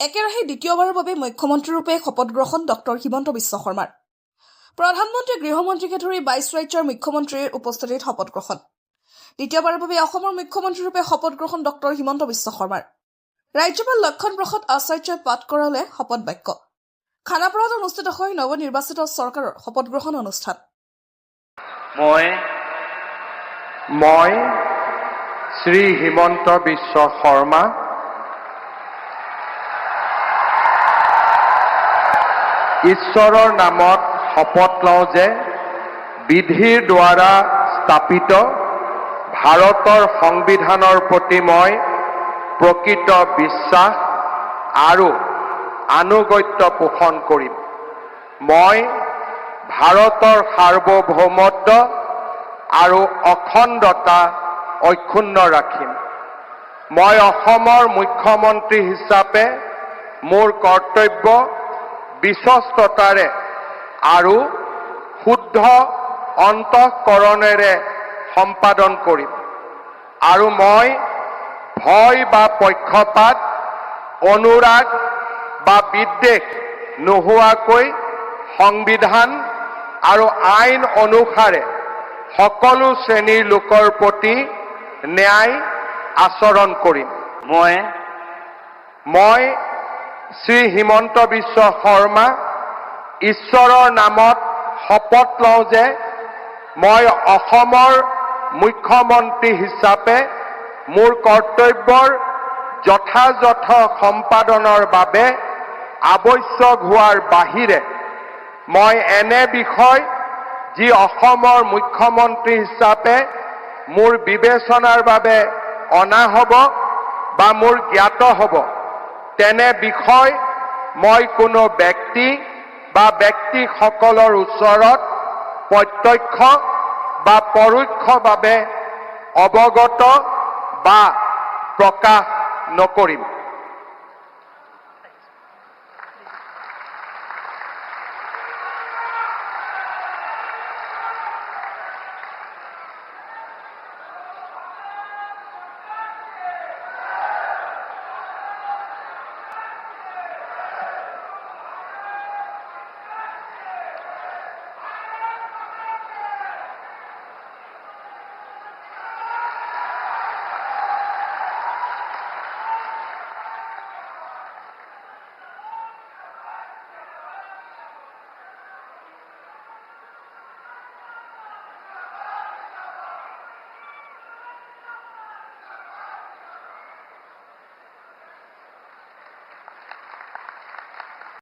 একেৰাহে দ্বিতীয়বাৰৰ বাবে মুখ্যমন্ত্ৰীৰূপে শপত গ্ৰহণ ডক্টৰ হিমন্ত বিশ্ব শৰ্মাৰ। প্ৰধানমন্ত্ৰী গৃহমন্ত্ৰীকে ধৰি 22 ৰাজ্যৰ মুখ্যমন্ত্ৰীৰ উপস্থিতিত শপত গ্ৰহণ। দ্বিতীয়বাৰৰ বাবে অসমৰ মুখ্যমন্ত্ৰীৰূপে শপত গ্ৰহণ ডক্টৰ হিমন্ত বিশ্ব শৰ্মাৰ। ৰাজ্যপাল লক্ষণ প্ৰসাদ আচাৰ্যই পাঠ কৰালে শপত বাক্য। খানাপাৰাত অনুষ্ঠিত হয় নৱনিৰ্বাচিত চৰকাৰৰ শপত গ্ৰহণ অনুষ্ঠান। মই শ্ৰী হিমন্ত বিশ্ব শৰ্মা ঈশ্বৰৰ নামত শপত লওঁ যে বিধিৰ দ্বাৰা স্থাপিত ভাৰতৰ সংবিধানৰ প্ৰতি মই প্ৰকৃত বিশ্বাস আৰু আনুগত্য পোষণ কৰিম। মই ভাৰতৰ সাৰ্বভৌমত্ব আৰু অখণ্ডতা অক্ষুণ্ণ ৰাখিম। মই অসমৰ মুখ্যমন্ত্ৰী হিচাপে মোৰ কৰ্তব্য বিশ্বস্ততাৰে আৰু শুদ্ধ অন্তঃকৰণেৰে সম্পাদন কৰিম আৰু মই ভয় বা পক্ষপাত, অনুৰাগ বা বিদ্বেষ নোহোৱাকৈ সংবিধান আৰু আইন অনুসাৰে সকলো শ্ৰেণীৰ লোকৰ প্ৰতি ন্যায় আচৰণ কৰিম। মই শ্ৰী হিমন্ত বিশ্ব শৰ্মা ঈশ্বৰৰ নামত শপত লওঁ যে মই অসমৰ মুখ্যমন্ত্ৰী হিচাপে মোৰ কৰ্তব্যৰ যথাযথ সম্পাদনৰ বাবে আৱশ্যক হোৱাৰ বাহিৰে মই এনে বিষয় যি অসমৰ মুখ্যমন্ত্ৰী হিচাপে মোৰ বিবেচনাৰ বাবে অনা হ'ব বা মোৰ জ্ঞাত হ'ব তেনে বিষয় মই কোনো ব্যক্তি বা ব্যক্তিসকলৰ ওচৰত প্ৰত্যক্ষ বা পৰোক্ষভাৱে অৱগত বা প্ৰকাশ নকৰিম।